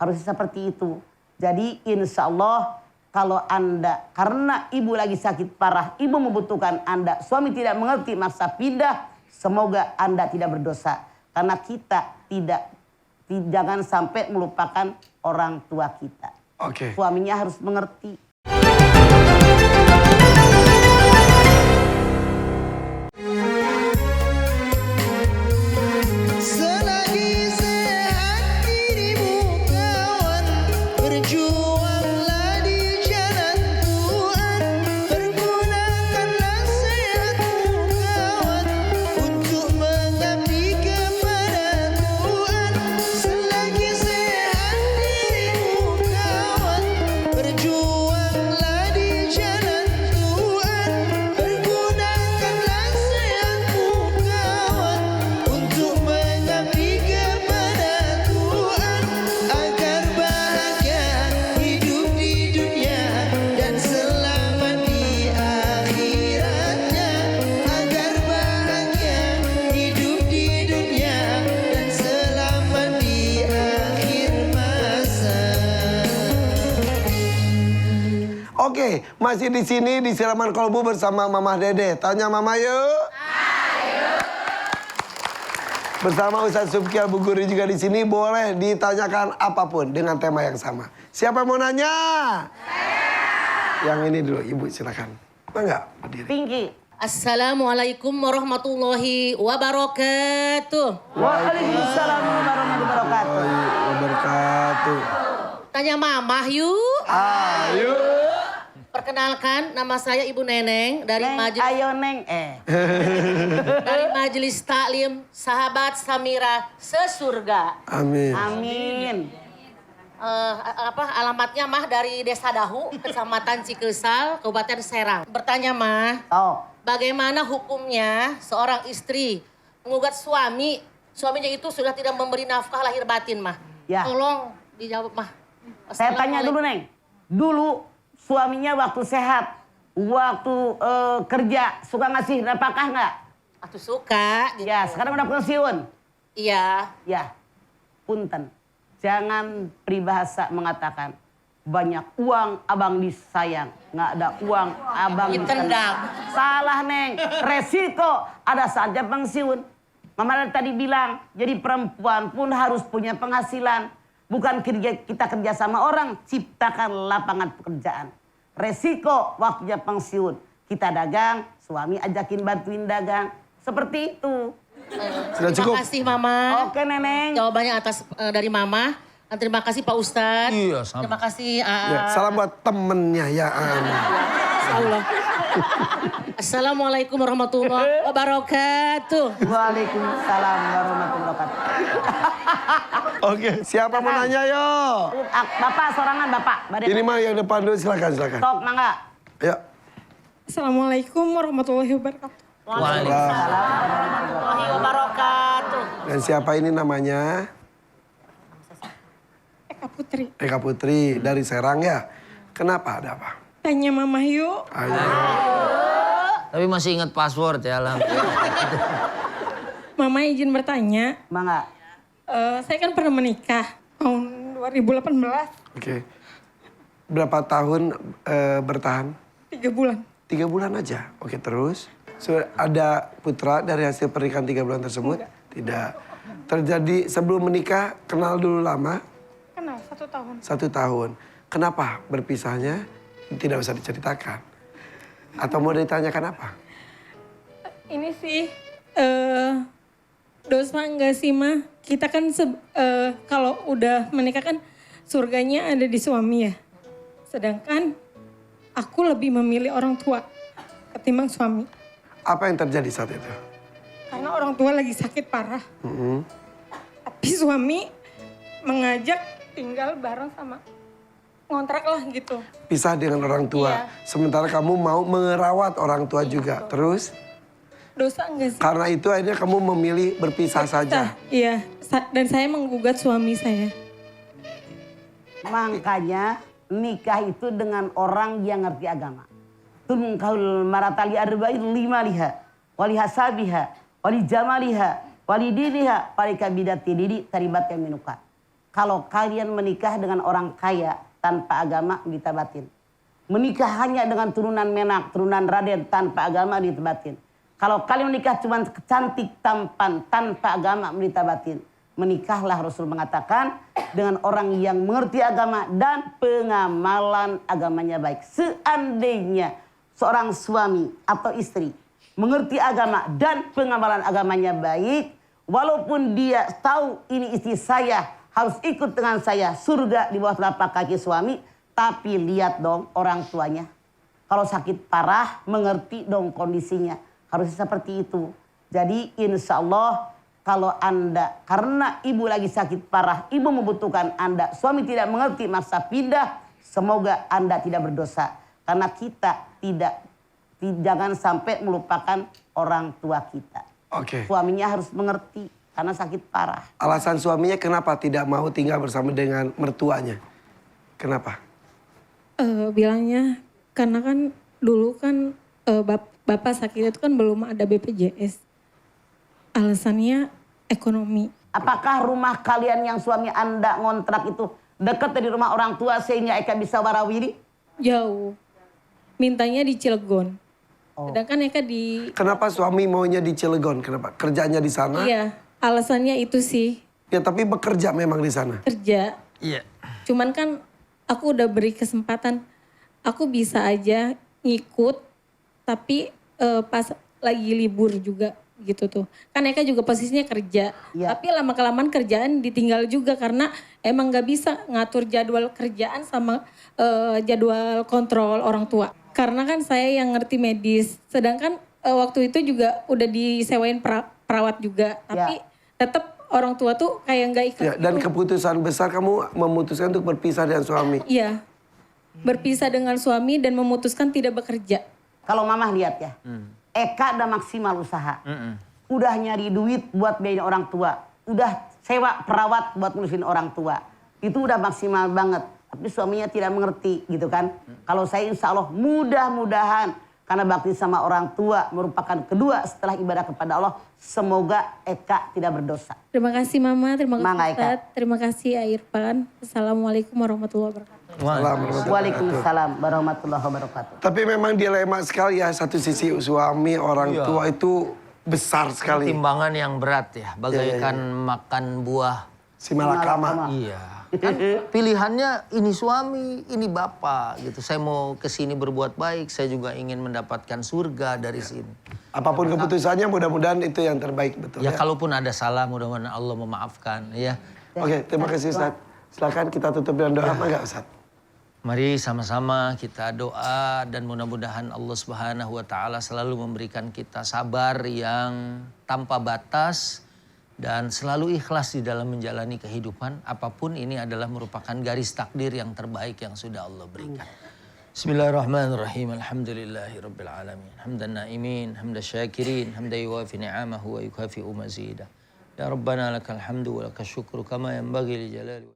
Harus seperti itu. Jadi insya Allah kalau Anda, karena ibu lagi sakit parah, ibu membutuhkan Anda, suami tidak mengerti maksa pindah, semoga Anda tidak berdosa. Karena kita jangan sampai melupakan orang tua kita. Oke. Suaminya harus mengerti. Oke, masih di sini di Siraman Kolbu bersama Mama Dede. Tanya Mama yuk. Ayo. Bersama Ustadz Subki Al-Buguri juga di sini, boleh ditanyakan apapun dengan tema yang sama. Siapa yang mau nanya? Saya. Yang ini dulu, Ibu silakan. Enggak, berdiri. Tinggi. Assalamualaikum warahmatullahi wabarakatuh. Waalaikumsalam warahmatullahi Wabarakatuh. Tanya Mama yuk. Ayo. Perkenalkan, nama saya Ibu Neneng dari Ayo Neng. dari Majelis Taklim Sahabat Samira Sesurga. Amin. Amin. Alamatnya Mah dari Desa Dahu, Kecamatan Cikesal, Kabupaten Serang. Bertanya Mah, bagaimana hukumnya seorang istri mengugat suaminya itu sudah tidak memberi nafkah lahir batin Mah? Ya. Tolong dijawab Mah. Saya tanya dulu Neng. Dulu suaminya waktu sehat, waktu kerja suka ngasih nafkah nggak? Atuh suka. Gitu. Ya, sekarang udah pensiun. Iya. Ya, punten. Jangan peribahasa mengatakan banyak uang abang disayang, nggak ada uang abang ditendang. Salah Neng, resiko ada saja pensiun. Mama tadi bilang, jadi perempuan pun harus punya penghasilan. Bukan kita kerja sama orang, ciptakan lapangan pekerjaan. Resiko waktunya pensiun. Kita dagang, suami ajakin bantuin dagang. Seperti itu. Sudah cukup. Terima kasih Mama. Oke Neneng. Jawabannya atas dari Mama. Dan terima kasih Pak Ustadz. Iya sama. Terima kasih. Ya, salam buat temennya ya. Allah. Assalamualaikum warahmatullahi wabarakatuh. Waalaikumsalam warahmatullahi wabarakatuh. Oke, siapa mau nanya yo? Bapak sorangan Bapak. Ini mah yang depan dulu, silakan. Sok mangga. Ayo. Assalamualaikum warahmatullahi wabarakatuh. Waalaikumsalam warahmatullahi wabarakatuh. Dan siapa ini namanya? Eka Putri. Eka Putri dari Serang ya. Kenapa, ada apa? Tanya Mama yuk. Ayo. Tapi masih ingat password ya Lam. Mama izin bertanya. Mangga. Saya kan pernah menikah tahun 2018. Oke. Berapa tahun bertahan? 3 bulan. 3 bulan aja. Oke, terus? Ada putra dari hasil pernikahan 3 bulan tersebut? Enggak. Tidak. Terjadi sebelum menikah, kenal dulu lama? Kenal 1 tahun. 1 tahun. Kenapa berpisahnya? Tidak usah diceritakan. Atau mau ditanyakan apa? Ini sih dosa enggak sih Ma? Kita kan kalau udah menikah kan surganya ada di suami ya. Sedangkan aku lebih memilih orang tua ketimbang suami. Apa yang terjadi saat itu? Karena orang tua lagi sakit parah. Tapi suami mengajak tinggal bareng sama ngontrak lah gitu. Pisah dengan orang tua. Iya. Sementara kamu mau merawat orang tua juga. Terus? Dosa enggak sih? Karena itu akhirnya kamu memilih berpisah saja. Iya. Dan saya menggugat suami saya. Makanya nikah itu dengan orang yang ngerti agama. Tunkahul maratali arba'in lima liha. Wali hasabiha. Wali jamaliha. Wali diniha. Wali kabidati didi taribat yang minuka. kalau kalian menikah dengan orang kaya tanpa agama ditabatin. Menikah hanya dengan turunan Menak, turunan Raden tanpa agama ditabatin. Kalau kalian menikah cuma cantik, tampan, tanpa agama ditabatin. Menikahlah Rasul mengatakan dengan orang yang mengerti agama dan pengamalan agamanya baik. Seandainya seorang suami atau istri mengerti agama dan pengamalan agamanya baik, walaupun dia tahu ini istri saya harus ikut dengan saya surga di bawah telapak kaki suami, tapi lihat dong orang tuanya. Kalau sakit parah mengerti dong kondisinya, harus seperti itu. Jadi insya Allah kalau Anda, karena ibu lagi sakit parah, ibu membutuhkan Anda, suami tidak mengerti masa pindah, semoga Anda tidak berdosa. Karena kita jangan sampai melupakan orang tua kita. Oke. Suaminya harus mengerti karena sakit parah. Alasan suaminya kenapa tidak mau tinggal bersama dengan mertuanya? Kenapa? Bilangnya karena kan dulu kan bapak sakit itu kan belum ada BPJS. Alasannya ekonomi. Apakah rumah kalian yang suami Anda ngontrak itu dekat dari rumah orang tua sehingga Eka bisa warawiri? Jauh. Mintanya di Cilegon. Sedangkan Eka di... Kenapa suami maunya di Cilegon? Kenapa? Kerjanya di sana? Iya, alasannya itu sih. Ya tapi bekerja memang di sana. Kerja. Iya. Cuman kan aku udah beri kesempatan. Aku bisa aja ngikut. Tapi pas lagi libur juga gitu tuh. Kan Eka juga posisinya kerja. Iya. Tapi lama-kelamaan kerjaan ditinggal juga. Karena emang gak bisa ngatur jadwal kerjaan sama jadwal kontrol orang tua. Karena kan saya yang ngerti medis. Sedangkan waktu itu juga udah disewain perawat juga. Tapi tetap orang tua tuh kayak gak ikhlas. Ya, dan keputusan besar kamu memutuskan untuk berpisah dengan suami. Iya. Berpisah dengan suami dan memutuskan tidak bekerja. Kalau Mama lihat ya, Eka udah maksimal usaha. Udah nyari duit buat biayain orang tua. Udah sewa perawat buat ngurusin orang tua. Itu udah maksimal banget. Tapi suaminya tidak mengerti gitu kan. Kalau saya insya Allah mudah-mudahan. Karena bakti sama orang tua merupakan kedua setelah ibadah kepada Allah. Semoga Eka tidak berdosa. Terima kasih Mama, terima kasih Mangga, Eka. Ustaz, terima kasih Irfan. Assalamualaikum warahmatullahi wabarakatuh. Waalaikumsalam warahmatullahi wabarakatuh. Tapi memang dilema sekali ya. Satu sisi suami, orang tua itu besar sekali. Timbangan yang berat ya, bagaikan makan buah. Si malakama. Iya. Kan pilihannya ini suami, ini bapak gitu. Saya mau ke sini berbuat baik, saya juga ingin mendapatkan surga dari sini. Apapun keputusannya mudah-mudahan itu yang terbaik betul Ya ya. kalaupun ada salah mudah-mudahan Allah memaafkan ya. Oke, terima kasih Ustaz. Silakan kita tutup dengan doa apa enggak Ustaz? Mari sama-sama kita doa dan mudah-mudahan Allah Subhanahu wa taala selalu memberikan kita sabar yang tanpa batas dan selalu ikhlas di dalam menjalani kehidupan. Apapun ini adalah merupakan garis takdir yang terbaik yang sudah Allah berikan. Bismillahirrahmanirrahim. Alhamdulillahirabbil alamin. Hamdan naimin, hamdan syakirin, hamdan yuwafi ni'amahu wa yukafi'u mazidah. Ya Rabbana lakal hamdu wa lakal syukru kama yanbaghi li jalali